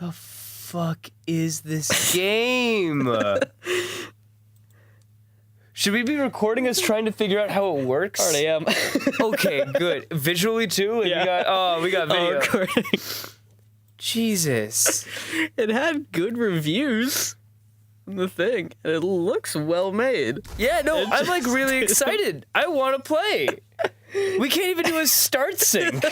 The fuck is this game? Should we be recording us trying to figure out how it works? Already am. Okay, good. Visually too? Like Yeah. we got video. Recording. Jesus. It had good reviews on the thing, and it looks well made. Yeah, no, I'm like really excited. I want to play. We can't even do a start sync.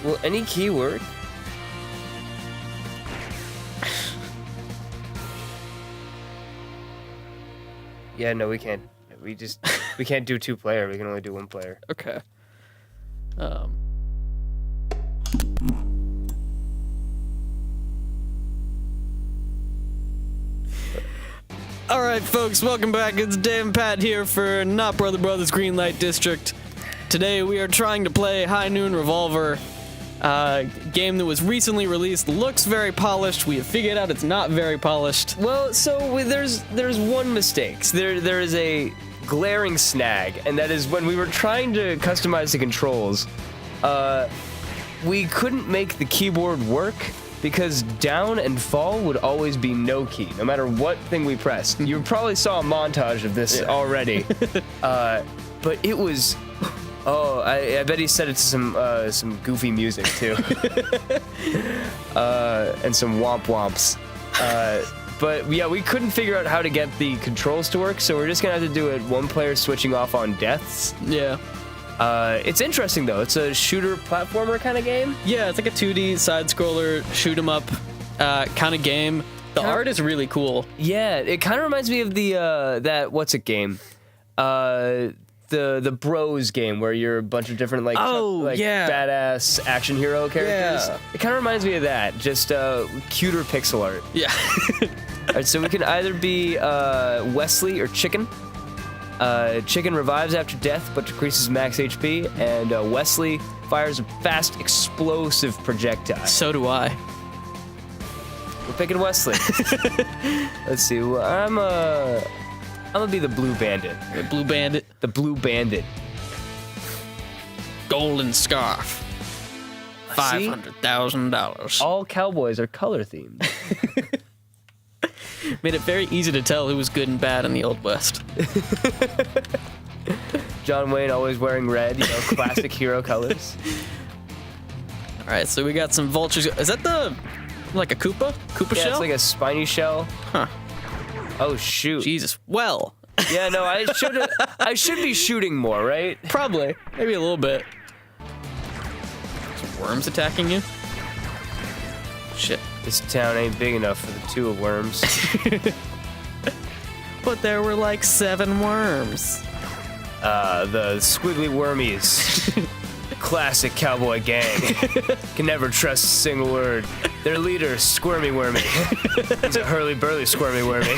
Will any key work? Yeah, no, we can't. We can't do 2-player. We can only do 1-player. Okay. All right, folks, welcome back. It's Dan Pat here for Not Brother Brothers Greenlight District. Today we are trying to play High Noon Revolver. Game that was recently released, looks very polished. We have figured out it's not very polished. Well, so there's one mistake. There is a glaring snag, and that is when we were trying to customize the controls, we couldn't make the keyboard work because down and fall would always be no key, no matter what thing we pressed. You probably saw a montage of this already, but it was. Oh, I bet he set it to some goofy music too, and some womp womps. But yeah, we couldn't figure out how to get the controls to work, so we're just gonna have to do it 1-player switching off on deaths. Yeah. It's interesting though. It's a shooter platformer kind of game. Yeah, it's like a 2D side scroller shoot 'em up kind of game. The art is really cool. Yeah, it kind of reminds me of the that what's it game? The Bros game where you're a bunch of different badass action hero characters. Yeah. It kind of reminds me of that, just cuter pixel art. Yeah. All right, so we can either be Wesley or Chicken. Chicken revives after death but decreases max HP, and Wesley fires a fast, explosive projectile. So do I. We're picking Wesley. Let's see. Well, I'm gonna be the Blue Bandit. The Blue Bandit. The Blue Bandit. Golden Scarf. $500,000. All cowboys are color themed. Made it very easy to tell who was good and bad in the Old West. John Wayne always wearing red, classic hero colors. All right, so we got some vultures. Is that like a Koopa? Koopa shell? Yeah, it's like a spiny shell. Huh. Oh shoot. Jesus. Well. Yeah, no, I should be shooting more, right? Probably. Maybe a little bit. Some worms attacking you? Shit. This town ain't big enough for the 2 of worms. But there were like 7 worms. The squiggly wormies. Classic cowboy gang. Can never trust a single word. Their leader, Squirmy Wormy. He's a hurly-burly Squirmy Wormy.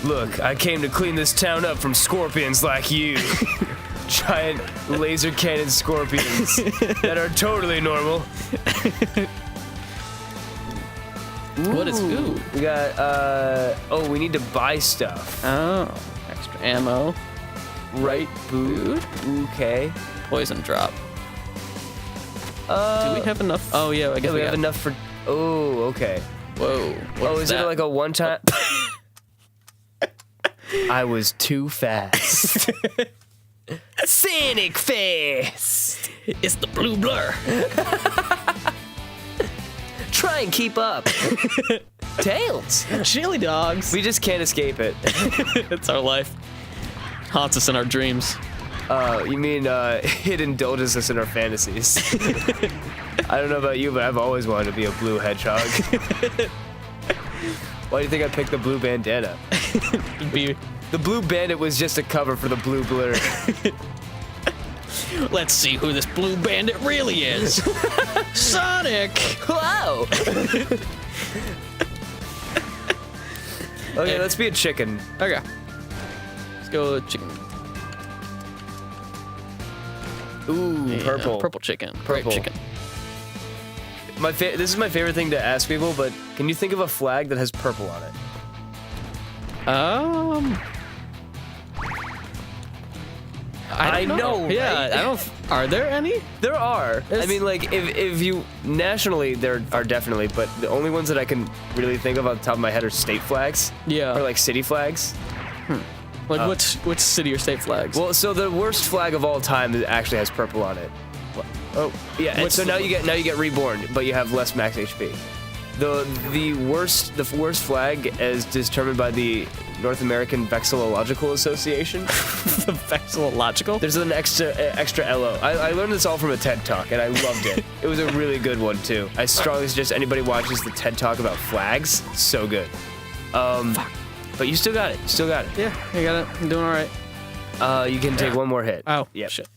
Look, I came to clean this town up from scorpions like you. Giant laser cannon scorpions that are totally normal. What is food? We got, we need to buy stuff. Oh, extra ammo. Right, food. Okay. Poison drop. Do we have enough? Oh, yeah, I guess we have enough for... Oh, okay. Whoa. What is it like a one-time... I was too fast. Sonic Fast! It's the blue blur. Try and keep up. Tails. Chili dogs. We just can't escape it. It's our life. Haunts us in our dreams. You mean it indulges us in our fantasies. I don't know about you, but I've always wanted to be a blue hedgehog. Why do you think I picked the blue bandana? Be- The blue bandit was just a cover for the blue blur. Let's see who this blue bandit really is. Sonic! Wow! Okay, let's be a chicken. Okay. Let's go with chicken. Ooh, Yeah, purple. Purple chicken. Purple. Grape chicken. This is my favorite thing to ask people, but can you think of a flag that has purple on it? I don't know, Yeah, right? I don't. Are there any? There are. I mean, like, if you nationally, there are definitely, but the only ones that I can really think of on the top of my head are state flags. Yeah. Or like city flags. Like which city or state flags? Well, so the worst flag of all time actually has purple on it. Oh, yeah. And What's so the- now you get reborn, but you have less max HP. The worst flag as determined by the North American Vexillological Association. The vexillological. There's an extra LO. I learned this all from a TED Talk, and I loved it. It was a really good one, too. I strongly suggest anybody watches the TED Talk about flags. So good. But you still got it. You still got it. Yeah, I got it. I'm doing all right. You can take one more hit. Oh, yeah. shit.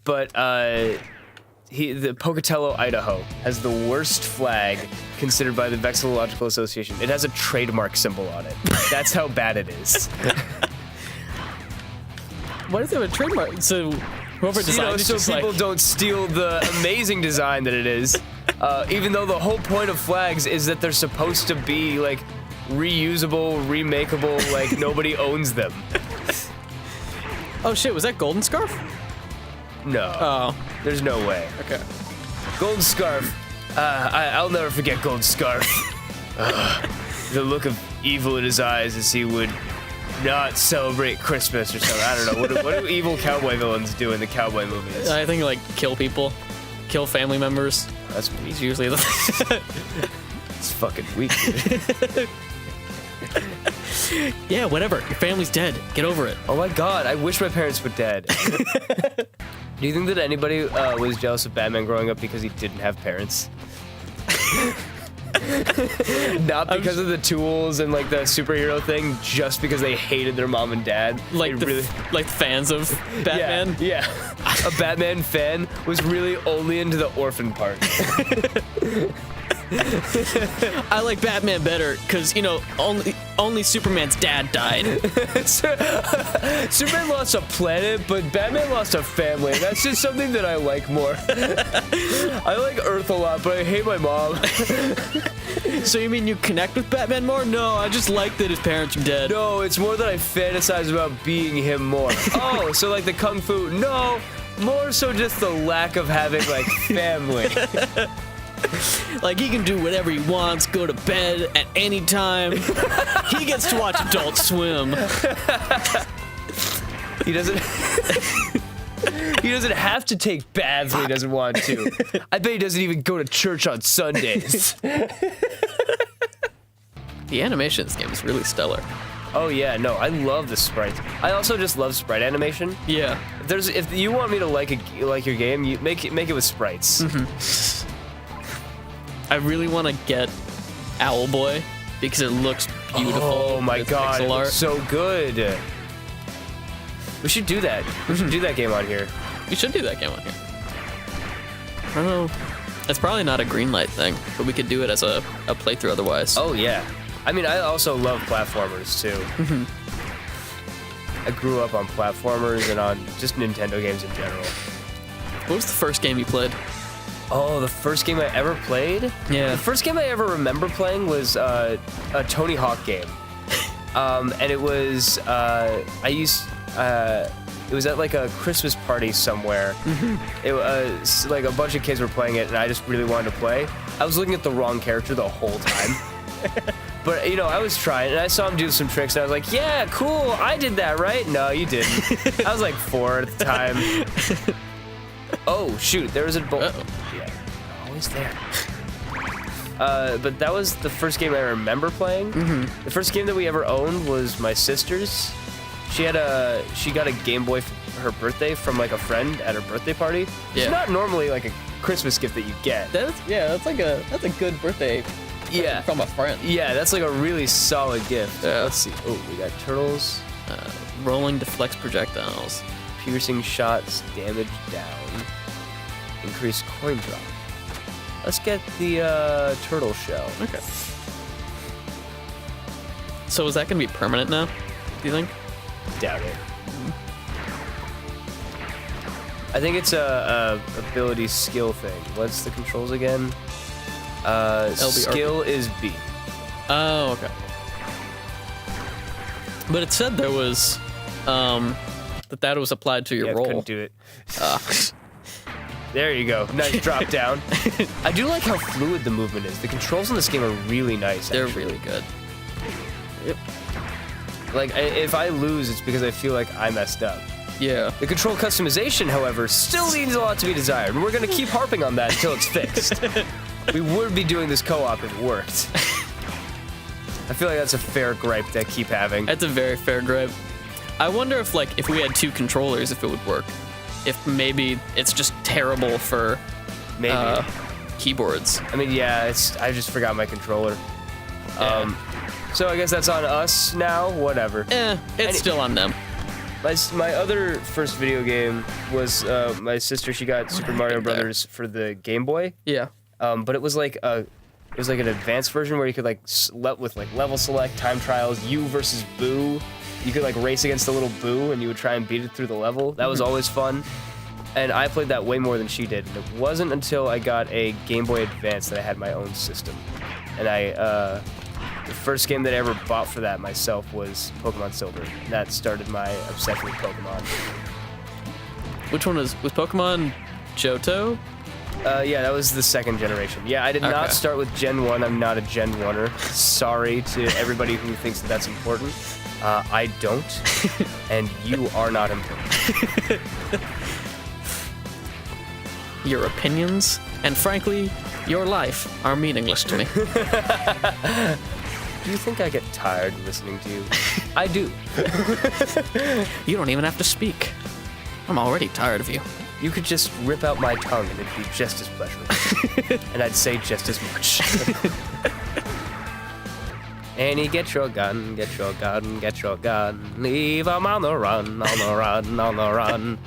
But the Pocatello, Idaho, has the worst flag considered by the Vexillological Association. It has a trademark symbol on it. That's how bad it is. Why does it have a trademark? So whoever designed it so just people like, don't steal the amazing design that it is. Even though the whole point of flags is that they're supposed to be like reusable, remakeable, like nobody owns them. oh shit, was that Golden Scarf? No. Oh, There's no way. okay. Golden Scarf. I'll never forget Golden Scarf. The look of evil in his eyes as he would not celebrate Christmas or something. I don't know. What do evil cowboy villains do in the cowboy movies? I think like kill people, kill family members. That's weak. It's usually the. It's fucking weak, dude. Yeah, whatever. Your family's dead. Get over it. Oh my god, I wish my parents were dead. Do you think that anybody was jealous of Batman growing up because he didn't have parents? Not because of the tools and like the superhero thing, just because they hated their mom and dad. Like They like fans of Batman. Yeah. A Batman fan was really only into the orphan part. I like Batman better because only Superman's dad died. Superman lost a planet, but Batman lost a family. That's just something that I like more. I like Earth a lot, but I hate my mom. So you mean you connect with Batman more? No, I just like that his parents are dead. No, it's more that I fantasize about being him more. Oh, so like the kung fu? No, more so just the lack of having like family. Like he can do whatever he wants, go to bed at any time. He gets to watch Adult Swim. He doesn't. He doesn't have to take baths when he doesn't want to. I bet he doesn't even go to church on Sundays. The animation in this game is really stellar. Oh yeah, no, I love the sprites. I also just love sprite animation. Yeah. If you want me to like your game, you make it with sprites. Mm-hmm. I really want to get Owlboy because it looks beautiful. Oh my with god, pixel it art. looks so good. We should do that. We should do that game on here. We should do that game on here. I don't know. It's probably not a Greenlight thing, but we could do it as a playthrough otherwise. Oh yeah. I mean, I also love platformers too. I grew up on platformers and on just Nintendo games in general. What was the first game you played? Oh, the first game I ever played? Yeah. The first game I ever remember playing was a Tony Hawk game. And it was, it was at like a Christmas party somewhere. It was like a bunch of kids were playing it and I just really wanted to play. I was looking at the wrong character the whole time. But, I was trying, and I saw him do some tricks, and I was like, yeah, cool, I did that, right? No, you didn't. I was like 4 at the time. Oh, shoot, there was a bull. Yeah, always there. But that was the first game I remember playing. The first game that we ever owned was my sister's. She got a Game Boy for her birthday from like a friend at her birthday party. Yeah. It's not normally like a Christmas gift that you get. That's a good birthday Yeah. From a friend. Yeah, that's like a really solid gift. Yeah. Let's see. Oh, we got turtles. Rolling deflects projectiles. Piercing shots, damage down. Increased coin drop. Let's get the turtle shell. Okay. So is that going to be permanent now, do you think? Doubt it. I think it's a ability skill thing. What's the controls again? Skill is B. Oh, okay. But it said there was, that was applied to your roll. Couldn't do it. There you go. Nice drop down. I do like how fluid the movement is. The controls in this game are really nice. They're actually. really good. Yep. Like, if I lose, it's because I feel like I messed up. Yeah. The control customization, however, still leaves a lot to be desired, and we're going to keep harping on that until it's fixed. We would be doing this co-op if it worked. I feel like that's a fair gripe to keep having. That's a very fair gripe. I wonder if, like, if we had 2 controllers, if it would work. If maybe it's just terrible for Maybe. Keyboards. I mean, yeah, I just forgot my controller. Yeah. So I guess that's on us now. Whatever. It's still on them. My other first video game was my sister. She got Super Mario Brothers for the Game Boy. Yeah. But it was like an advanced version where you could like with like level select, time trials, you versus Boo. You could like race against the little Boo, and you would try and beat it through the level. That was always fun. And I played that way more than she did. And it wasn't until I got a Game Boy Advance that I had my own system. And the first game that I ever bought for that myself was Pokemon Silver. And that started my obsession with Pokemon. Which one was Pokemon Johto? Yeah, that was the second generation. Yeah, I did not start with Gen 1. I'm not a Gen 1er. Sorry to everybody who thinks that that's important. I don't, and you are not important. Your opinions, and frankly, your life are meaningless to me. Do you think I get tired listening to you? I do. You don't even have to speak. I'm already tired of you. You could just rip out my tongue and it'd be just as pleasurable. And I'd say just as much. Annie, get your gun, get your gun, get your gun. Leave 'em on the run, on the run, on the run.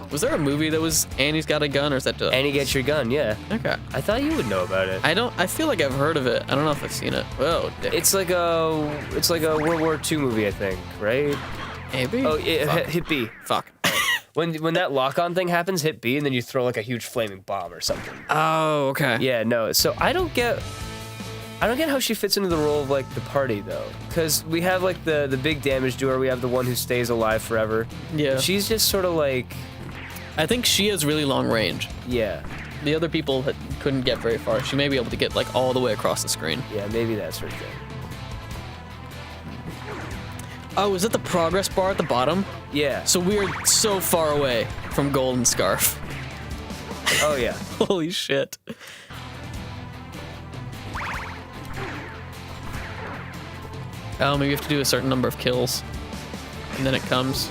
Was there a movie that was Annie's Got a Gun, or is that just... Annie, get your gun, yeah. Okay. I thought you would know about it. I feel like I've heard of it. I don't know if I've seen it. Oh, damn. It's like a World War II movie, I think, right? Maybe? Oh, hit B. Fuck. When that lock-on thing happens, hit B, and then you throw like a huge flaming bomb or something. Oh, okay. Yeah, no. So I don't get how she fits into the role of like the party though, because we have like the big damage doer, we have the one who stays alive forever. Yeah. She's just sort of like. I think she has really long range. Yeah. The other people couldn't get very far. She may be able to get like all the way across the screen. Yeah, maybe that's her thing. Oh, is it the progress bar at the bottom? Yeah. So we're so far away from Golden Scarf. Oh yeah. Holy shit. Oh, maybe you have to do a certain number of kills. And then it comes.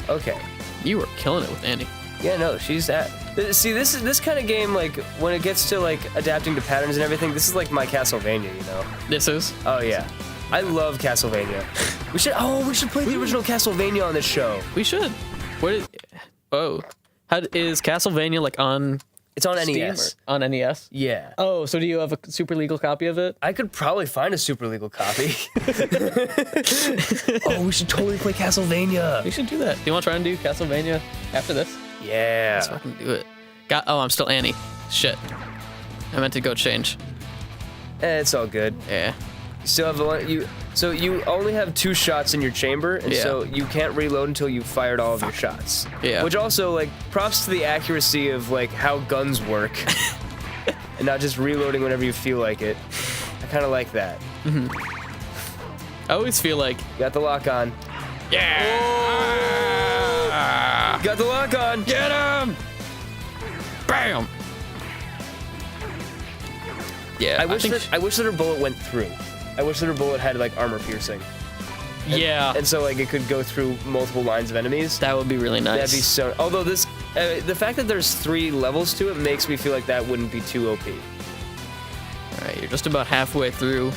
Okay. You were killing it with Annie. Yeah, no, she's at. See, this kind of game, like when it gets to like adapting to patterns and everything, this is like my Castlevania, you know. This is? Oh yeah. I love Castlevania. We should play the original Castlevania on this show. We should. Is Castlevania like on... It's on Steam NES. or on NES? Yeah. Oh, so do you have a super legal copy of it? I could probably find a super legal copy. Oh, we should totally play Castlevania. We should do that. Do you want to try and do Castlevania after this? Yeah. Let's fucking do it. I'm still Annie. Shit. I meant to go change. It's all good. Yeah. You still have the one so you only have 2 shots in your chamber, and so you can't reload until you've fired all of your shots. Yeah. Which also, like, props to the accuracy of like how guns work, and not just reloading whenever you feel like it. I kind of like that. Mm-hmm. I always feel like... You got the lock on. Yeah! You got the lock on. Get him! Bam! Yeah, I wish that her bullet went through. I wish that her bullet had like armor piercing. Yeah. And so like it could go through multiple lines of enemies. That would be really nice. That'd be so. Although the fact that there's 3 levels to it makes me feel like that wouldn't be too OP. All right, you're just about halfway through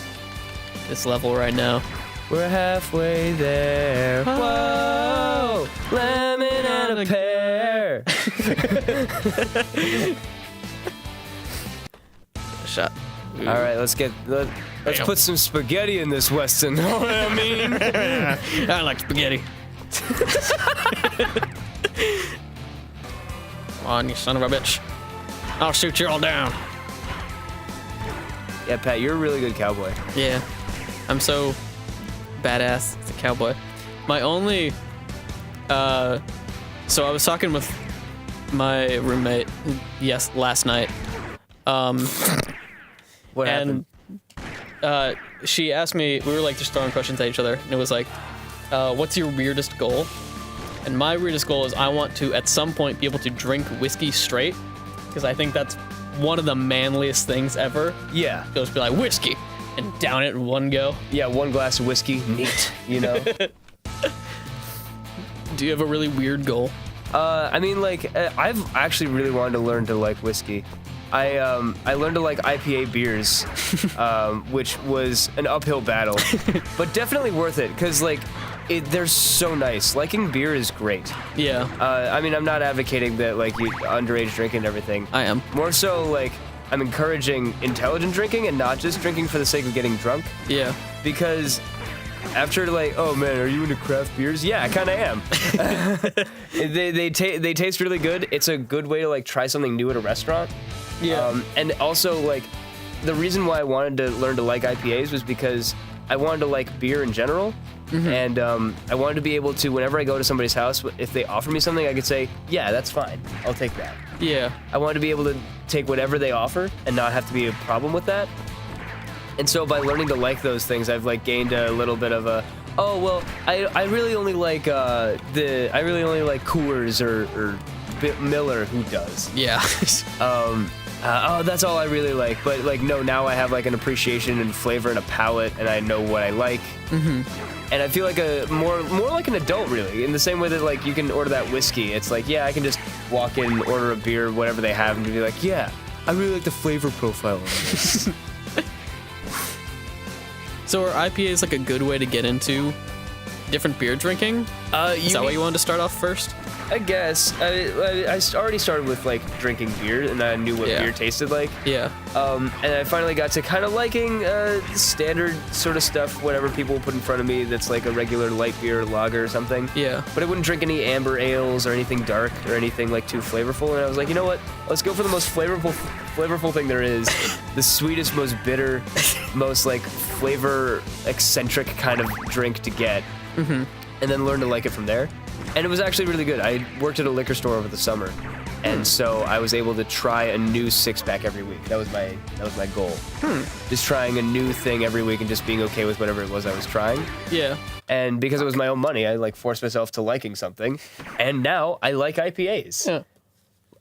this level right now. We're halfway there. Whoa, lemon and a pear. Shot. All right, let's put some spaghetti in this Weston. Know what I mean? I like spaghetti. Come on, you son of a bitch. I'll shoot you all down. Yeah, Pat, you're a really good cowboy. Yeah, I'm so badass as a cowboy. My only, so I was talking with my roommate, last night. What happened? And she asked me, we were like just throwing questions at each other, and it was like, what's your weirdest goal? And my weirdest goal is I want to, at some point, be able to drink whiskey straight, because I think that's one of the manliest things ever. Yeah. Just be like, whiskey, and down it in one go. Yeah, 1 glass of whiskey, neat, you know? Do you have a really weird goal? I mean, like, I've actually really wanted to learn to like whiskey. I learned to like IPA beers, which was an uphill battle, but definitely worth it, because, like, they're so nice. Liking beer is great. Yeah. I mean, I'm not advocating that, like, you underage drinking and everything. I am. More so, like, I'm encouraging intelligent drinking and not just drinking for the sake of getting drunk. Yeah. Because after, like, oh man, are you into craft beers? Yeah, I kind of am. they taste really good. It's a good way to, like, try something new at a restaurant. Yeah. And also, like, the reason why I wanted to learn to like IPAs was because I wanted to like beer in general. Mm-hmm. And I wanted to be able to, whenever I go to somebody's house, if they offer me something, I could say, yeah, that's fine. I'll take that. Yeah. I wanted to be able to take whatever they offer and not have to be a problem with that. And so by learning to like those things, I've, like, gained a little bit of a, oh, well, I really only like Coors or Miller. Who does? Yeah. Oh, that's all I really like. But, like, no, now I have, like, an appreciation and flavor and a palate, and I know what I like. Mm-hmm. And I feel like more like an adult, really, in the same way that, like, you can order that whiskey. It's like, yeah, I can just walk in, order a beer, whatever they have, and be like, yeah, I really like the flavor profile of this. So are IPAs, like, a good way to get into different beer drinking? Is that why you wanted to start off first? I guess. I already started with, like, drinking beer, and I knew what beer tasted like. Yeah. And I finally got to kind of liking standard sort of stuff, whatever people put in front of me that's like a regular light beer, lager or something. Yeah. But I wouldn't drink any amber ales or anything dark or anything, like, too flavorful. And I was like, you know what? Let's go for the most flavorful thing there is. The sweetest, most bitter, most, like, flavor eccentric kind of drink to get. Mm-hmm. And then learn to like it from there. And it was actually really good. I worked at a liquor store over the summer, and so I was able to try a new 6-pack every week. That was my goal. Just trying a new thing every week and just being okay with whatever it was I was trying. Yeah. And because it was my own money, I, like, forced myself to liking something, and now I like IPAs. Yeah.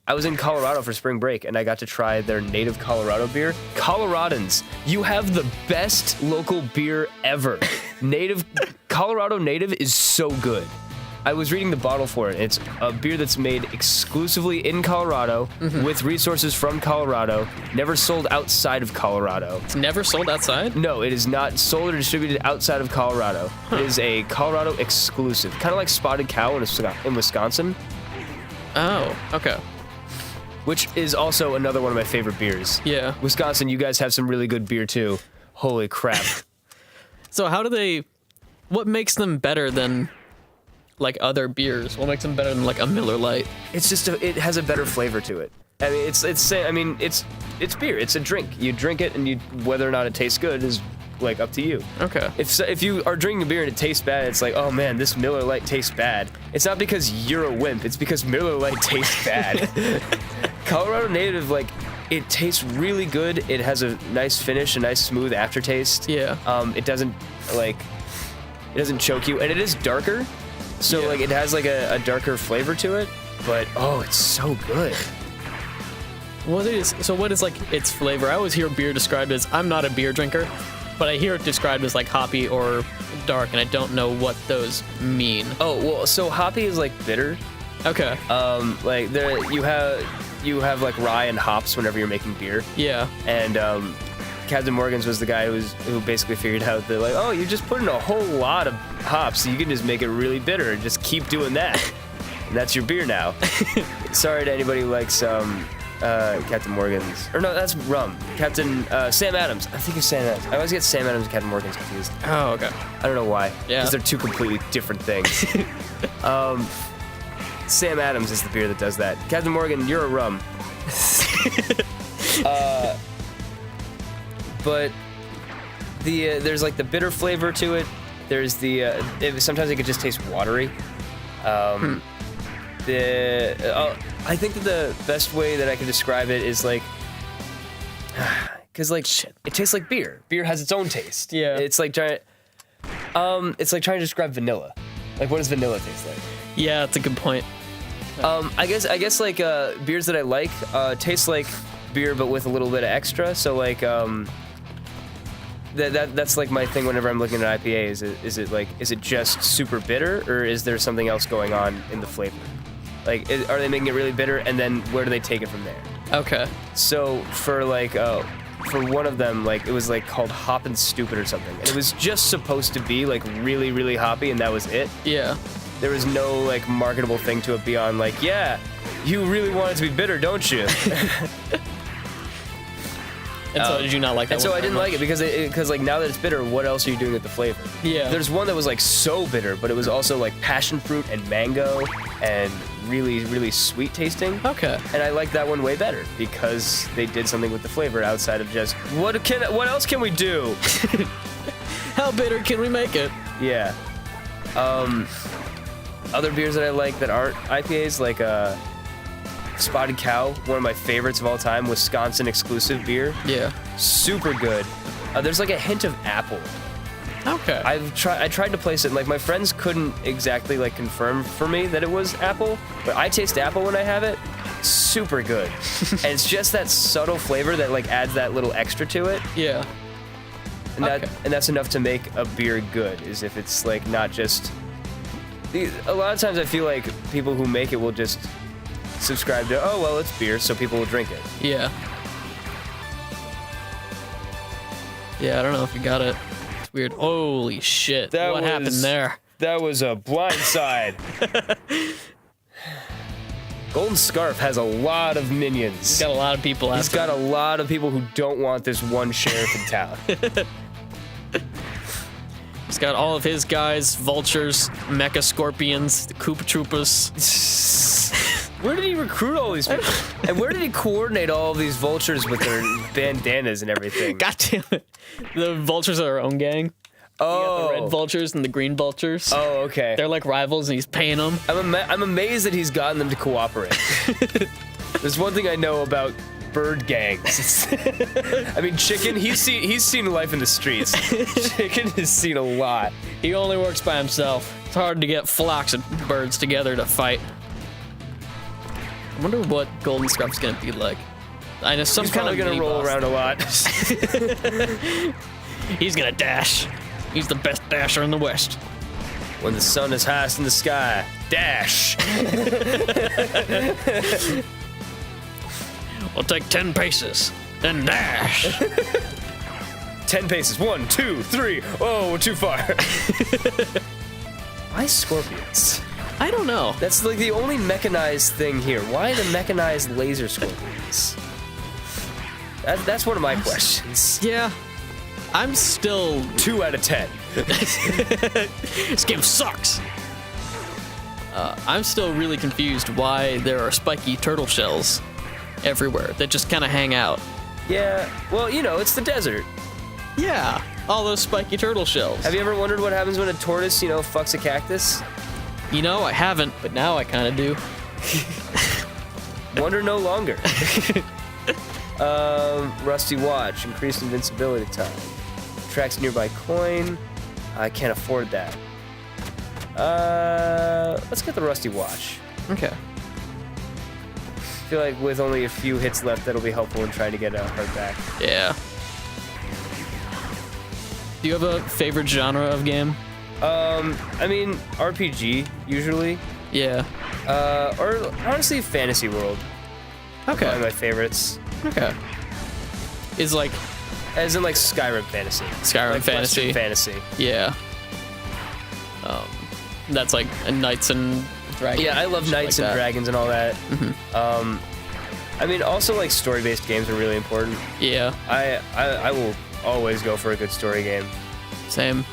I was in Colorado for spring break, and I got to try their native Colorado beer. Coloradans, you have the best local beer ever. Colorado Native is so good. I was reading the bottle for it. It's a beer that's made exclusively in Colorado, with resources from Colorado, never sold outside of Colorado. It's never sold outside? No, it is not sold or distributed outside of Colorado. Huh. It is a Colorado exclusive, kind of like Spotted Cow in Wisconsin. Oh, okay. Which is also another one of my favorite beers. Yeah. Wisconsin, you guys have some really good beer too. Holy crap. So what makes them better than, like, other beers? What makes them better than, like, a Miller Lite? It's just it has a better flavor to it. I mean, it's beer. It's a drink. You drink it, and whether or not it tastes good is, like, up to you. Okay. If you are drinking a beer and it tastes bad, it's like, oh man, this Miller Lite tastes bad. It's not because you're a wimp. It's because Miller Lite tastes bad. Colorado Native, like, it tastes really good. It has a nice finish, a nice smooth aftertaste. Yeah. It doesn't choke you, and it is darker. So, like, it has, like, a darker flavor to it, but, oh, it's so good. What is, like, its flavor? I always hear beer described as, I'm not a beer drinker, but I hear it described as, like, hoppy or dark, and I don't know what those mean. Oh, well, so hoppy is, like, bitter, Okay. Like you have like rye and hops whenever you're making beer. Yeah. And Captain Morgan's was the guy who basically figured out that, like, oh, you just put in a whole lot of hops, so you can just make it really bitter and just keep doing that. And that's your beer now. Sorry to anybody who likes Captain Morgan's. Or no, that's rum. Captain Sam Adams. I think it's Sam Adams. I always get Sam Adams and Captain Morgan's confused. Oh, okay. I don't know why. Yeah. Because they're two completely different things. Sam Adams is the beer that does that. Captain Morgan, you're a rum. But there's like the bitter flavor to it. There's sometimes it could just taste watery. I think that the best way that I can describe it is like, because like it tastes like beer. Beer has its own taste. Yeah. It's like trying to describe vanilla. Like, what does vanilla taste like? Yeah, that's a good point. I guess like beers that I like taste like beer but with a little bit of extra. So like that's like my thing whenever I'm looking at IPA. Is it just super bitter, or is there something else going on in the flavor? Like, are they making it really bitter, and then where do they take it from there? Okay. So for like for one of them, like, it was like called Hoppin' Stupid or something, and it was just supposed to be like really, really hoppy, and that was it. Yeah. There was no like marketable thing to it beyond like, yeah, you really want it to be bitter, don't you? And so did you not like that? And so I didn't like it because like now that it's bitter, what else are you doing with the flavor? Yeah. There's one that was like so bitter, but it was also like passion fruit and mango and really, really sweet tasting. Okay. And I like that one way better because they did something with the flavor outside of just what else can we do? How bitter can we make it? Yeah. Other beers that I like that aren't IPAs, like Spotted Cow, one of my favorites of all time, Wisconsin exclusive beer. Yeah. Super good. There's like a hint of apple. Okay. I tried to place it, and like my friends couldn't exactly like confirm for me that it was apple, but I taste apple when I have it. Super good. And it's just that subtle flavor that like adds that little extra to it. Yeah. And Okay. that's enough to make a beer good, is if it's like not just a lot of times I feel like people who make it will just subscribe to, oh, well, it's beer, so people will drink it. Yeah. Yeah, I don't know if you got it. It's weird. Holy shit. What happened there? That was a blindside. Golden Scarf has a lot of minions. He's got a lot of people out He's got a lot of people who don't want this one sheriff in town. He's got all of his guys, vultures, mecha scorpions, the Koopa Troopas. Where did he recruit all these people? And where did he coordinate all of these vultures with their bandanas and everything? God damn it. The vultures are our own gang. Oh. You got the red vultures and the green vultures. Oh, okay. They're like rivals and he's paying them. I'm amazed that he's gotten them to cooperate. There's one thing I know about bird gangs. I mean, Chicken, he's seen life in the streets. Chicken has seen a lot. He only works by himself. It's hard to get flocks of birds together to fight. I wonder what Golden Scarf's gonna be like. I know some He's kind probably of gonna roll around a lot. He's gonna dash. He's the best dasher in the West. When the sun is highest in the sky, dash. We'll take 10 paces, then dash. 10 paces. 1, 2, 3. Oh, we're too far. Why scorpions? I don't know. That's like the only mechanized thing here. Why the mechanized laser scorpions? That's one of my questions. Yeah. I'm still 2 out of 10. This game sucks. I'm still really confused why there are spiky turtle shells everywhere that just kind of hang out. Yeah, well, you know, it's the desert. Yeah, all those spiky turtle shells. Have you ever wondered what happens when a tortoise, fucks a cactus? You know, I haven't, but now I kind of do. Wonder no longer. Rusty watch, increased invincibility time. Tracks nearby coin. I can't afford that. Let's get the rusty watch. Okay. I feel like with only a few hits left, that'll be helpful in trying to get a heart back. Yeah. Do you have a favorite genre of game? I mean, RPG, usually. Yeah. Or honestly, Fantasy World. Okay. One of my favorites. Okay. Is like As in like Skyrim Fantasy. Skyrim like Fantasy. Western Fantasy. Yeah. That's like a Knights and Dragons. Yeah, I love shit Knights like and that. Dragons and all that. I mean, also like story-based games are really important. Yeah. I will always go for a good story game. Same.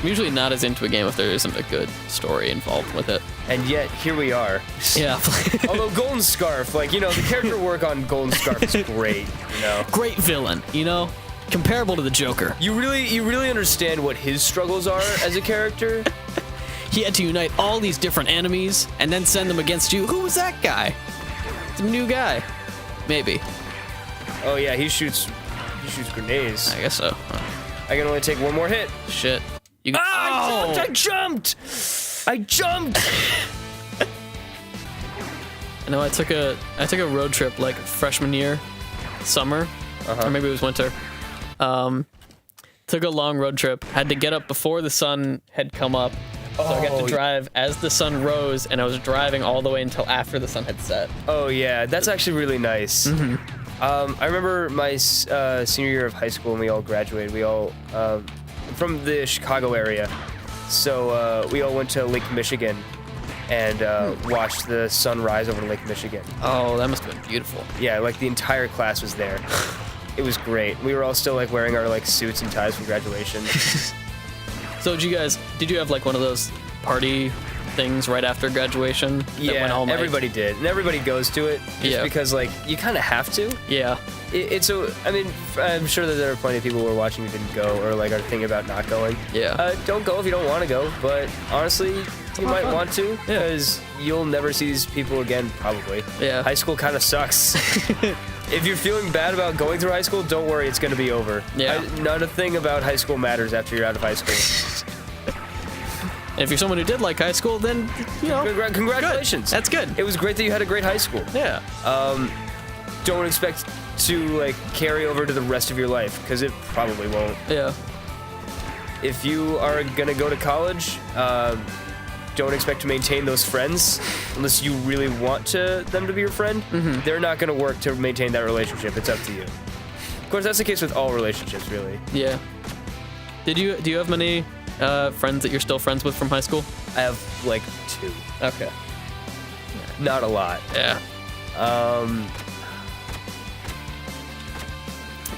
I'm usually not as into a game if there isn't a good story involved with it. And yet, here we are. Yeah. Although Golden Scarf, like, you know, the character work on Golden Scarf is great, you know? Great villain, you know? Comparable to the Joker. You really understand what his struggles are as a character. He had to unite all these different enemies and then send them against you. Who was that guy? It's a new guy. Maybe. Oh yeah, he shoots grenades. I guess so. I can only take one more hit. Shit. You can- Ah, I jumped! I jumped! I know I took a road trip like freshman year, summer, or maybe it was winter. Took a long road trip. Had to get up before the sun had come up. So I got to drive as the sun rose, and I was driving all the way until after the sun had set. Oh yeah, that's actually really nice. I remember my senior year of high school when we all graduated. We all from the Chicago area, so we all went to Lake Michigan and watched the sun rise over Lake Michigan. Oh, that must have been beautiful. Yeah, like the entire class was there. It was great. We were all still like wearing our like suits and ties for graduation. So did you have like one of those party things right after graduation? That Yeah, went all night? everybody did, and everybody goes to it just Yeah. because like you kind of have to. Yeah. I mean, I'm sure that there are plenty of people who are watching who didn't go or like are thinking about not going. Yeah. Don't go if you don't want to go, but honestly, you might fun. want to Yeah. because you'll never see these people again, probably. Yeah. High school kind of sucks. If you're feeling bad about going through high school, don't worry, it's going to be over. Yeah. Not a thing about high school matters after you're out of high school. And if you're someone who did like high school, then, you know, Congratulations. Good. That's good. It was great that you had a great high school. Yeah. Don't expect to like carry over to the rest of your life because it probably won't. Yeah. If you are gonna go to college, don't expect to maintain those friends unless you really want them to be your friend. They're not gonna work to maintain that relationship. It's up to you. Of course, that's the case with all relationships, really. Yeah. Do you have many friends that you're still friends with from high school? I have like 2. Okay. Not a lot. Yeah.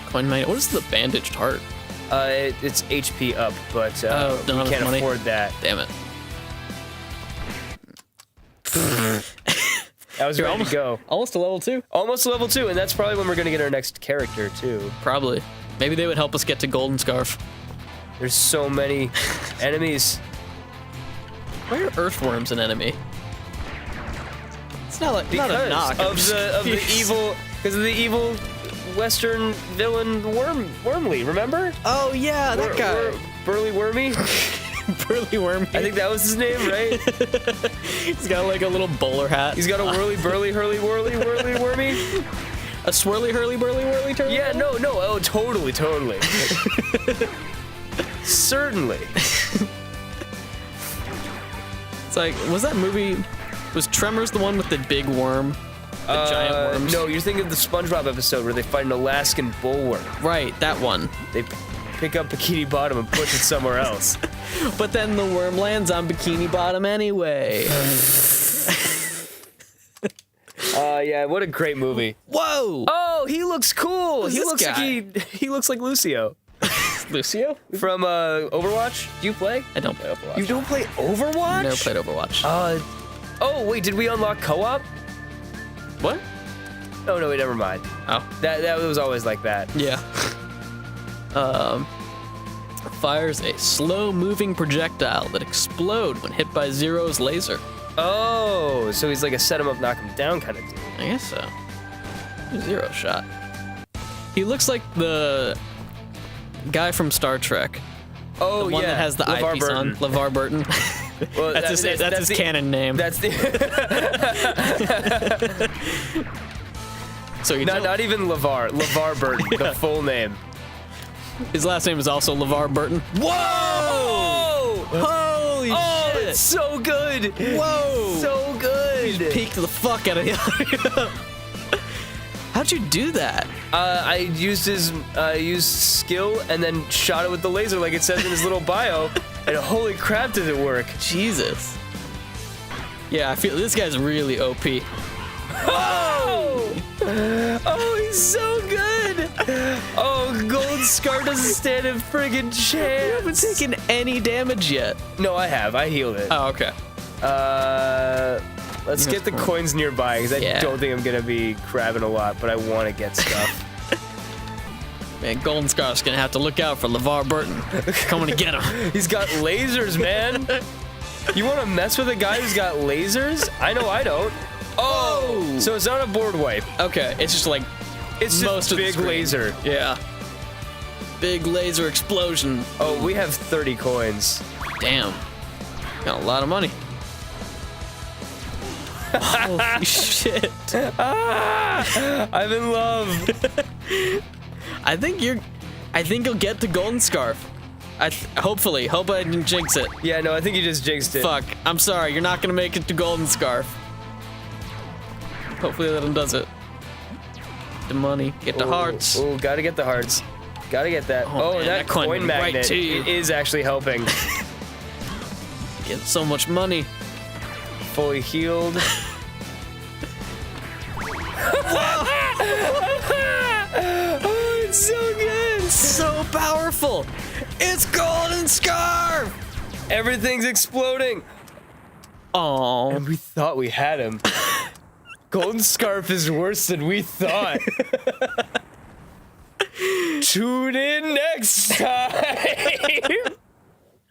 Coin money. What is the bandaged heart? It's HP up, but don't we have can't money? afford that. Damn it. I was ready to go. Almost to level 2. Almost to level 2, and that's probably when we're gonna get our next character too. Probably. Maybe they would help us get to Golden Scarf. There's so many enemies. Why are earthworms an enemy? It's not like not a knock. Because of the evil Western villain Wormley, remember? Oh yeah, that guy. Burly Wormy? Burly Wormy. I think that was his name, right? He's got like a little bowler hat. He's got a whirly burly hurly whirly wormy. A swirly hurly burly whirly turtle. Yeah, no, oh totally. Certainly. It's like, was that movie? Was Tremors the one with the big worm? The giant worms? No, you're thinking of the SpongeBob episode where they fight an Alaskan bullworm. Right, that one. They pick up Bikini Bottom and push it somewhere else. But then the worm lands on Bikini Bottom anyway. Yeah, what a great movie. Whoa! Oh, he looks cool. Who's He this looks guy? like he looks like Lucio Lucio? from Overwatch. Do you play? I don't play Overwatch. You don't play Overwatch? Never played Overwatch. Oh wait, did we unlock co-op? What? Oh no, wait, never mind. Oh. That was always like that. Yeah. Fires a slow-moving projectile that explode when hit by Zero's laser. Oh, so he's like a set him up, knock him down kind of dude. I guess so. Zero shot. He looks like the guy from Star Trek. Oh The one yeah, that has the LeVar eyepiece Burton. on. LeVar Burton. Well, that's his canon name. That's the So you not even LeVar Burton, the full name. his last name is also LeVar Burton. Whoa! Holy Oh, shit! it's so good. Whoa! so good. Peeked the fuck out of the audio. How'd you do that? I used skill and then shot it with the laser like it says in his little bio, and holy crap, did it work! Jesus. Yeah, I feel this guy's really OP. Oh! Oh, he's so good! Oh, Gold Scar doesn't stand a friggin' chance. You haven't taken any damage yet. No, I have. I healed it. Oh, okay. Let's get the coins nearby, because I don't think I'm gonna be grabbing a lot, but I want to get stuff. Man, Golden Scar's gonna have to look out for LeVar Burton coming to get him. He's got lasers, man. You want to mess with a guy who's got lasers? I know I don't. Oh! So it's not a board wipe. Okay, it's just like It's most just of the big screen. laser. Yeah. Big laser explosion. Oh, we have 30 coins. Damn. Got a lot of money. Holy shit. I'm in love. I think you'll get the golden scarf. Hopefully. Hope I didn't jinx it. Yeah, no, I think you just jinxed it. Fuck. I'm sorry. You're not gonna make it to golden scarf. Hopefully that one does it. The money. Get the hearts. Oh, gotta get the hearts. Gotta get that. Oh, man, that that coin right magnet to you. is actually helping. Get so much money. Fully healed. Oh, it's so good. So powerful. It's golden scarf. Everything's exploding. Oh. And we thought we had him. Golden Scarf is worse than we thought. Tune in next time.